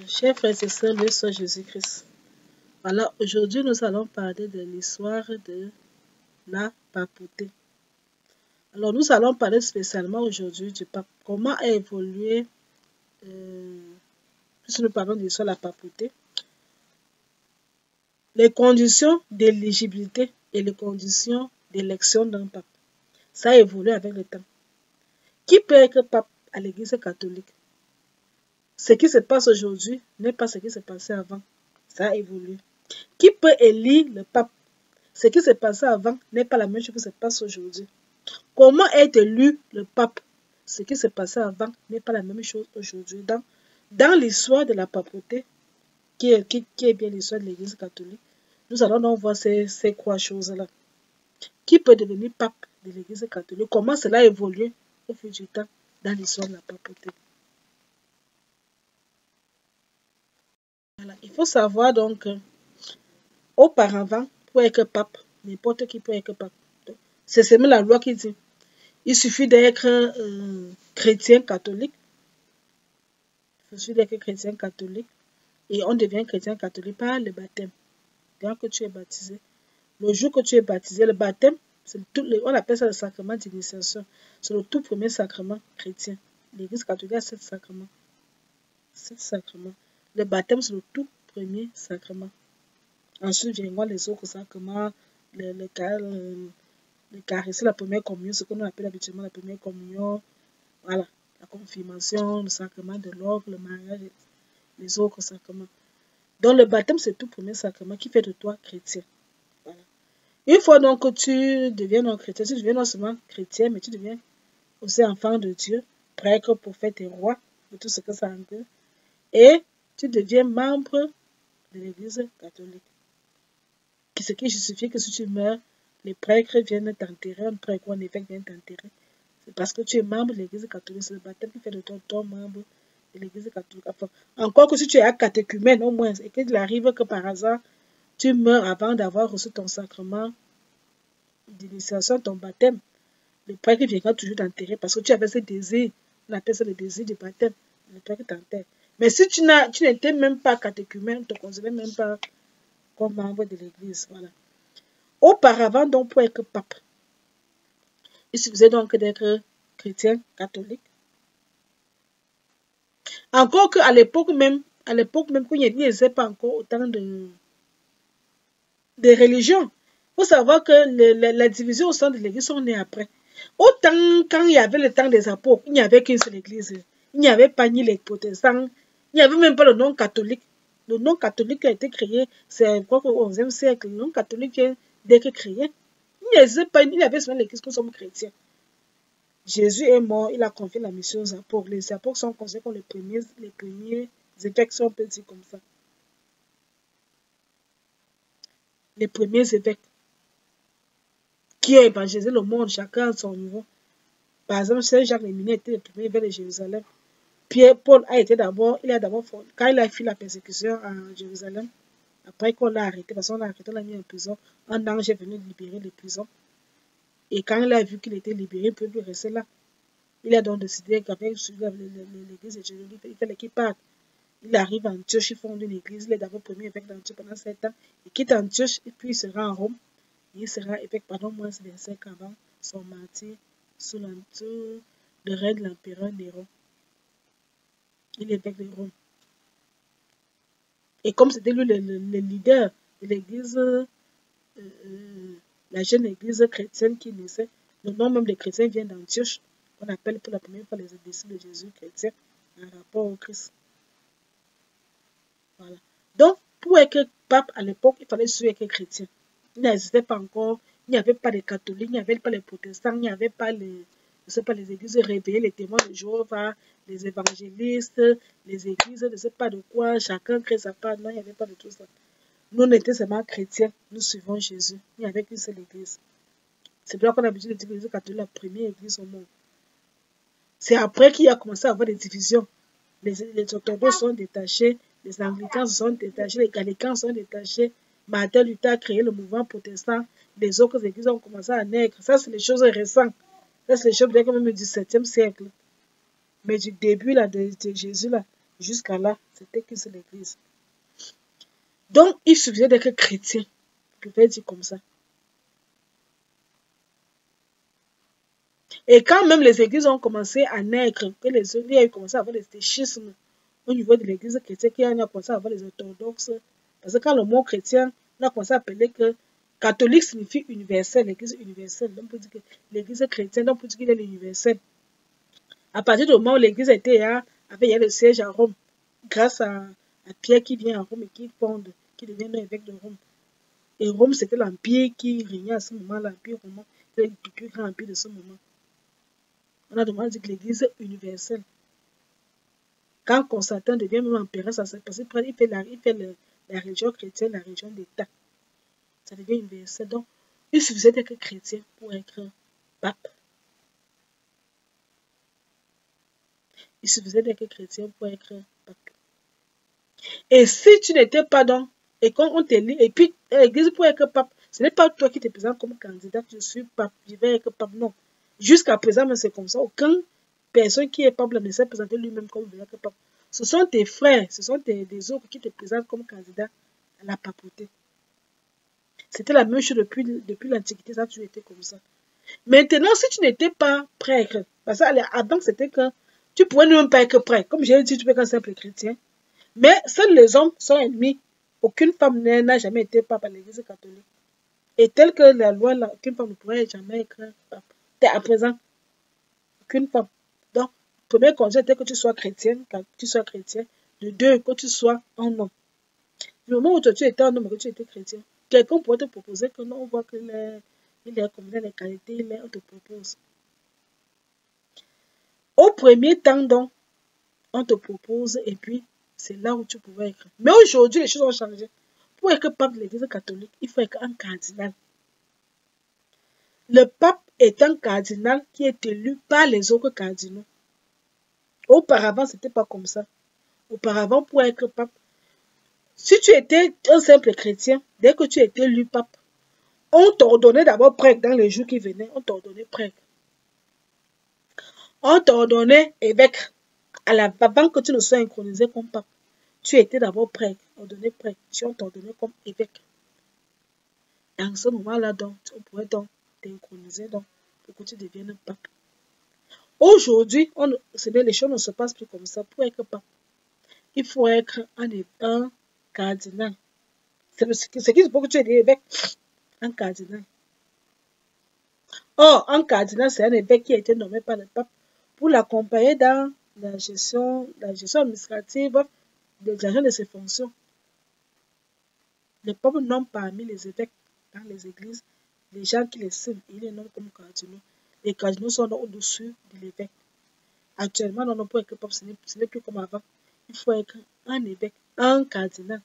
Chers frères et sœurs, le Seigneur Jésus-Christ. Voilà, aujourd'hui nous allons parler de l'histoire de la papauté. Alors nous allons parler spécialement aujourd'hui du pape. Comment a évolué, puisque nous parlons de l'histoire de la papauté, les conditions d'éligibilité et les conditions d'élection d'un pape. Ça a évolué avec le temps. Qui peut être pape à l'Église catholique? Ce qui se passe aujourd'hui n'est pas ce qui s'est passé avant. Ça a évolué. Qui peut élire le pape? Ce qui s'est passé avant n'est pas la même chose qui se passe aujourd'hui. Comment est élu le pape? Ce qui s'est passé avant n'est pas la même chose aujourd'hui. Dans l'histoire de la papauté, qui est bien l'histoire de l'Église catholique, nous allons donc voir ces trois choses-là. Qui peut devenir pape de l'Église catholique? Comment cela a évolué au fil du temps dans l'histoire de la papauté? Voilà. Il faut savoir donc auparavant, pour être pape, n'importe qui peut être pape. C'est seulement la loi qui dit. Il suffit d'être chrétien catholique. Il suffit d'être chrétien catholique. Et on devient chrétien catholique par le baptême. Dès que tu es baptisé. Le jour que tu es baptisé, le baptême, on appelle ça le sacrement d'initiation. C'est le tout premier sacrement chrétien. L'Église catholique a 7 sacrements. 7 sacrements. Le baptême, c'est le tout premier sacrement. Ensuite viendront les autres sacrements, le caresser, la première communion, ce qu'on appelle habituellement la première communion. Voilà, la confirmation, le sacrement de l'ordre, le mariage, les autres sacrements. Donc le baptême, c'est le tout premier sacrement qui fait de toi chrétien. Voilà. Une fois donc que tu deviens non chrétien, tu deviens non seulement chrétien, mais tu deviens aussi enfant de Dieu, prêtre, prophète et roi, de tout ce que ça englobe. Et tu deviens membre de l'Église catholique. Ce qui justifie que si tu meurs, les prêtres viennent t'enterrer, un prêtre ou un évêque vient t'enterrer. C'est parce que tu es membre de l'Église catholique. C'est le baptême qui fait de toi ton membre de l'Église catholique. Enfin, encore que si tu es à catéchumène au moins, et qu'il arrive que par hasard, tu meurs avant d'avoir reçu ton sacrement d'initiation, ton baptême, le prêtre viendra toujours t'enterrer parce que tu avais ce désir. On appelle ça le désir du baptême. Le prêtre t'enterre. Mais si tu n'étais même pas catéchumène, on ne te considérait même pas comme membre de l'Église. Voilà. Auparavant, donc, pour être pape, il suffisait donc d'être chrétien catholique. Encore qu'à l'époque même, qu'il n'y avait pas encore autant de religions. Il faut savoir que la division au sein de l'Église sont nées après. Autant quand il y avait le temps des apôtres, il n'y avait qu'une seule Église. Il n'y avait pas ni les protestants, il n'y avait même pas le nom catholique. Le nom catholique a été créé, c'est quoi au XIe siècle. Le nom catholique vient d'être créé. Il y avait seulement l'Église que nous sommes chrétiens. Jésus est mort, il a confié la mission aux apôtres. Les apôtres sont considérés comme les premiers évêques, si on peut dire comme ça. Les premiers évêques qui ont évangélisé le monde, chacun à son niveau. Par exemple, Saint Jacques l'Éminent était le premier évêque de Jérusalem. Paul a été d'abord, quand il a fait la persécution à Jérusalem, après qu'on l'a arrêté, parce qu'on l'a arrêté, on l'a mis en prison, un ange est venu libérer les prisons. Et quand il a vu qu'il était libéré, il ne peut plus rester là. Il a donc décidé qu'avec l'église de Jérusalem, il fallait qu'il parte. Il arrive en Antioche, il fonde une église, il est d'abord premier évêque d'Antioche pendant 7 ans. Il quitte Antioche et puis il sera en Rome. Il sera évêque pendant moins de 25 ans avant son martyre sous le règne de l'empereur Néron. Il est évêque de Rome. Et comme c'était lui le leader de l'église, la jeune église chrétienne qui naissait, le nom même des chrétiens vient d'Antioche, qu'on appelle pour la première fois les disciples de Jésus chrétiens, en rapport au Christ. Voilà. Donc, pour être pape à l'époque, il fallait surtout être chrétien. Il n'existait pas encore, il n'y avait pas les catholiques, il n'y avait pas les protestants, il n'y avait pas les églises réveillées, les témoins de Jéhovah, les évangélistes, les églises, je ne sais pas de quoi, chacun crée sa part. Non, il n'y avait pas de tout ça. Nous, on était seulement chrétiens, nous suivons Jésus. Il n'y avait qu'une seule église. C'est pour ça qu'on a l'habitude de dire que l'église catholique est la première église au monde. C'est après qu'il a commencé à avoir des divisions. Les orthodoxes sont détachés, les anglicans sont détachés, les gallicans sont détachés. Martin Luther a créé le mouvement protestant. Les autres églises ont commencé à naître. Ça, c'est les choses récentes. Ça, c'est les choses peut-être même du 7e siècle. Mais du début là, de Jésus, là, Jusqu'à là, c'était que c'est l'église. Donc, il suffisait d'être chrétien. Je peux dire comme ça. Et quand même les églises ont commencé à naître, que les églises ont commencé à avoir des schismes au niveau de l'église chrétienne, qu'il y a commencé à avoir les orthodoxes. Parce que quand le mot chrétien, on a commencé à appeler que catholique signifie universel, l'église universelle. Donc, on peut dire que l'église chrétienne, on peut dire qu'il est l'universel. À partir du moment où l'église était il y a le siège à Rome, grâce à Pierre qui vient à Rome et qui fonde, qui devient l'évêque de Rome. Et Rome, c'était l'empire qui régnait à ce moment, l'empire romain, c'était le plus grand empire de ce moment. On a demandé que l'église est universelle. Quand Constantin devient même empereur, ça s'est passé, il fait la religion chrétienne, la religion d'État. Ça devient universel. Donc, il suffisait d'être chrétien pour être pape. Il suffisait d'être chrétien pour être pape. Et si tu n'étais pas dans, et quand on t'élit, et puis l'église pour être pape, ce n'est pas toi qui te présentes comme candidat, je suis pape, je vais être pape, non. Jusqu'à présent, c'est comme ça. Aucune personne qui est pape ne s'est présenté lui-même comme pape. Ce sont tes frères, ce sont des autres qui te présentent comme candidat à la papauté. C'était la même chose depuis l'Antiquité, ça a toujours été comme ça. Maintenant, si tu n'étais pas prêtre, parce qu'avant c'était que tu pouvais même pas être prêtre. Comme j'ai dit, tu peux être un simple chrétien. Mais seuls les hommes sont ennemis. Aucune femme n'a jamais été pape à l'église catholique. Et tel que la loi, aucune femme ne pourrait jamais être pape. À présent, aucune femme. Donc, le premier conseil était que tu sois chrétienne, quand tu sois chrétien. De deux, que tu sois un homme. Le moment où tu étais un homme et que tu étais chrétien, quelqu'un pourrait te proposer que non, on voit qu'il est comme les qualités, on te propose. Au premier temps, donc, on te propose et puis c'est là où tu pouvais être. Mais aujourd'hui, les choses ont changé. Pour être pape de l'église catholique, il faut être un cardinal. Le pape est un cardinal qui est élu par les autres cardinaux. Auparavant, ce n'était pas comme ça. Auparavant, pour être pape, si tu étais un simple chrétien, dès que tu étais élu pape, on t'ordonnait d'abord prêtre dans les jours qui venaient. On t'ordonnait prêtre. On t'ordonnait évêque. Avant que tu ne sois intronisé comme pape, tu étais d'abord prêtre, ordonné prêtre, tu on t'ordonnait comme évêque. Dans ce moment-là, donc, on pourrait donc t'incroniser pour que tu deviennes pape. Aujourd'hui, les choses ne se passent plus comme ça. Pour être pape, il faut être un cardinal. C'est ce qui se peut que tu es évêque, un cardinal. Or, un cardinal, c'est un évêque qui a été nommé par le pape pour l'accompagner dans la gestion administrative de ses fonctions. Le pape nomme parmi les évêques dans les églises les gens qui les signent, il les nomme comme cardinaux. Les cardinaux sont au-dessus de l'évêque. Actuellement, non, pour être pape, ce n'est plus comme avant. Il faut être un évêque, un cardinal.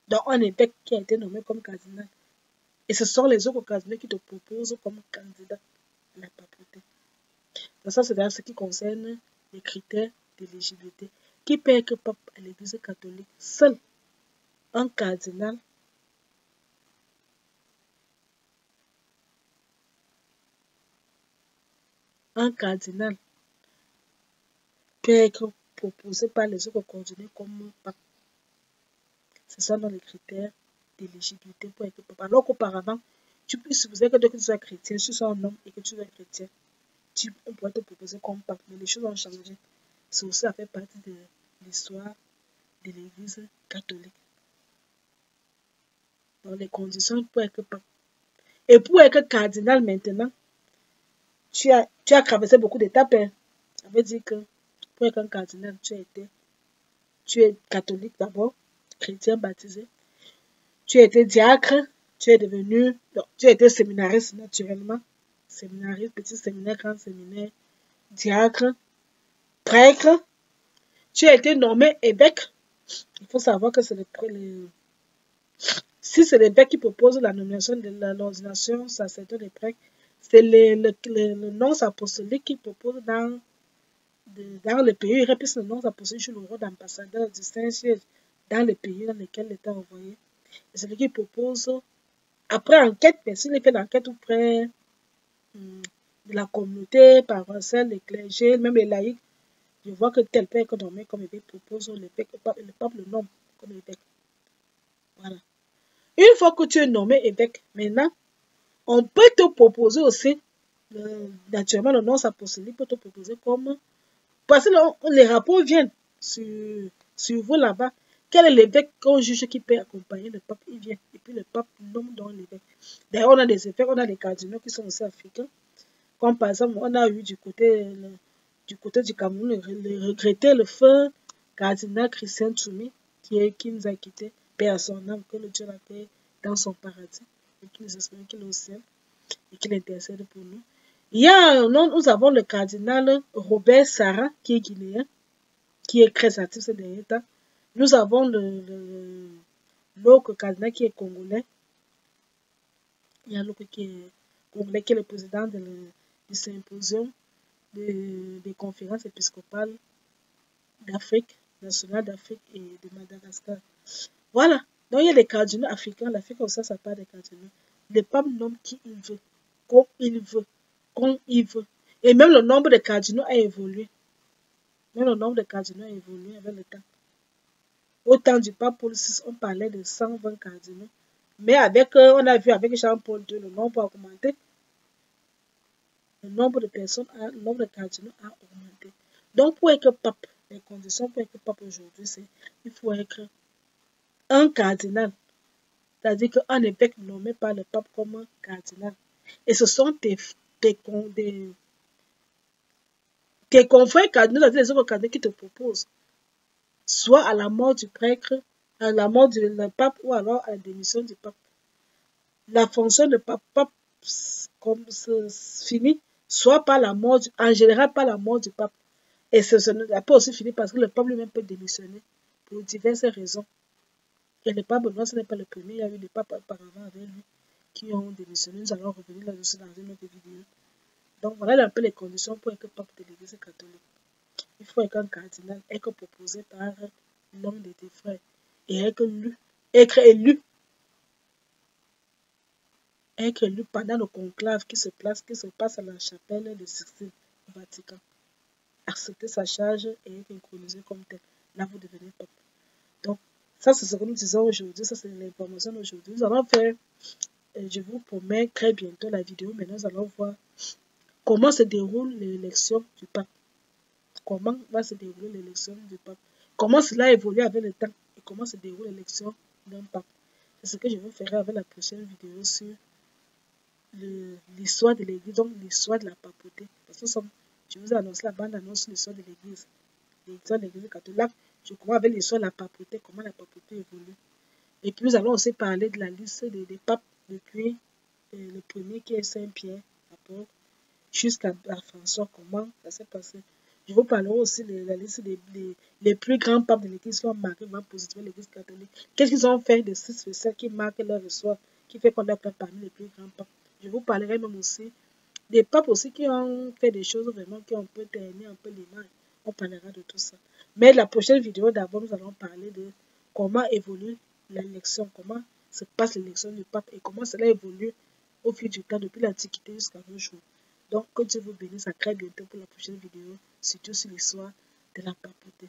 Donc, un évêque qui a été nommé comme cardinal. Et ce sont les autres cardinaux qui te proposent comme candidat à la papauté. Donc, ça, c'est dans ce qui concerne les critères d'éligibilité. Qui peut être pape à l'église catholique? Seul un cardinal peut être proposé par les autres cardinaux comme pape. Ce sont dans les critères d'éligibilité pour être pape. Alors qu'auparavant, il suffisait que tu sois chrétien, si tu sois un homme et que tu sois chrétien, on pourrait te proposer comme pape. Mais les choses ont changé. C'est aussi ça fait partie de l'histoire de l'église catholique. Donc les conditions pour être pape. Et pour être cardinal maintenant, tu as traversé beaucoup d'étapes. Ça veut dire que pour être un cardinal, tu es catholique d'abord, chrétien baptisé. Tu as été diacre, tu as été séminariste naturellement. Séminariste, petit séminaire, grand séminaire, diacre, prêtre. Tu as été nommé évêque. Il faut savoir que c'est si c'est l'évêque qui propose la nomination de l'ordination sacerdoce des prêtres, c'est le nom apostolique qui propose dans le pays. Il répète le nom apostolique sur le rôle d'ambassadeur du Saint-Siège dans les pays dans lesquels il est envoyé. Et c'est lui qui propose, après enquête, mais s'il fait l'enquête auprès de la communauté, paroissiale, les clergés, même les laïcs, Je vois que tel peut être nommé comme évêque, propose l'évêque, le pape le nomme comme évêque. Voilà. Une fois que tu es nommé évêque, maintenant, on peut te proposer aussi, naturellement, le nom apostolique peut te proposer comme... Parce que les rapports viennent sur vous là-bas. Quel est l'évêque qu'on juge qui peut accompagner le pape? Il vient. Et puis le pape nomme donc l'évêque. D'ailleurs, on a des évêques, on a des cardinaux qui sont aussi africains. Comme par exemple, on a eu du côté du Cameroun, le regretté, le feu cardinal Christian Tsoumi, qui nous a quittés, paix à son âme, que le Dieu l'accueille dans son paradis, et qui nous espère qu'il est au ciel, et qu'il intercède pour nous. Nous avons le cardinal Robert Sarah, qui est guinéen, qui est très actif ces derniers temps. Nous avons l'autre cardinal qui est congolais. Il y a l'autre qui est congolais, qui est le président du symposium des conférences épiscopales d'Afrique, nationale d'Afrique et de Madagascar. Voilà. Donc, il y a les cardinaux africains. L'Afrique aussi, ça part des cardinaux. Le pape nomme qui il veut, comme il veut, quand il veut. Et même le nombre de cardinaux a évolué. Même le nombre de cardinaux a évolué avec le temps. Au temps du pape Paul VI, on parlait de 120 cardinaux. Mais on a vu avec Jean-Paul II, le nombre a augmenté. Le nombre de personnes, le nombre de cardinaux a augmenté. Donc, pour être pape, les conditions pour être pape aujourd'hui, c'est qu'il faut être un cardinal. C'est-à-dire qu'un évêque nommé par le pape comme un cardinal. Et ce sont tes confrères cardinaux, c'est-à-dire les autres cardinaux qui te proposent. Soit à la mort du prêtre, à la mort du pape, ou alors à la démission du pape. La fonction de pape comme finit, soit par la mort, en général par la mort du pape. Et ce n'est pas aussi fini parce que le pape lui-même peut démissionner pour diverses raisons. Et le pape Benoît, ce n'est pas le premier, il y a eu des papes auparavant avec lui qui ont démissionné. Nous allons revenir là-dessus dans une autre vidéo. Donc voilà un peu les conditions pour être pape de l'Église catholique. Il faut être un cardinal, être proposé par l'un de tes frères et être élu pendant le conclave qui se passe à la chapelle de Sixtine au Vatican. Accepter sa charge et être intronisé comme tel. Là, vous devenez pape. Donc, ça, c'est ce que nous disons aujourd'hui. Ça, c'est l'information d'aujourd'hui. Nous allons faire, je vous promets très bientôt la vidéo, mais nous allons voir comment se déroule l'élection du pape. Comment va se dérouler l'élection du pape. Comment cela évolue avec le temps et comment se déroule l'élection d'un pape. C'est ce que je vous ferai avec la prochaine vidéo sur l'histoire de l'Église, donc l'histoire de la papauté. Parce que je vous ai annoncé la bande-annonce sur l'histoire de l'Église. L'histoire de l'Église catholique. Là, je commence avec l'histoire de la papauté, comment la papauté évolue. Et puis nous allons aussi parler de la liste des papes depuis le premier qui est Saint-Pierre, jusqu'à François, comment ça s'est passé. Je vous parlerai aussi de la liste des plus grands papes de l'Église qui ont marqué vraiment positivement l'Église catholique. Qu'est-ce qu'ils ont fait de ces spéciales qui marquent leur histoire, qui fait qu'on est parmi les plus grands papes. Je vous parlerai même aussi des papes aussi qui ont fait des choses vraiment qui ont un peu terni un peu l'image. On parlera de tout ça. Mais la prochaine vidéo, d'abord, nous allons parler de comment évolue l'élection, comment se passe l'élection du pape et comment cela évolue au fil du temps depuis l'Antiquité jusqu'à nos jours. Donc, que Dieu vous bénisse, à très bientôt pour la prochaine vidéo, surtout sur l'histoire de la papauté.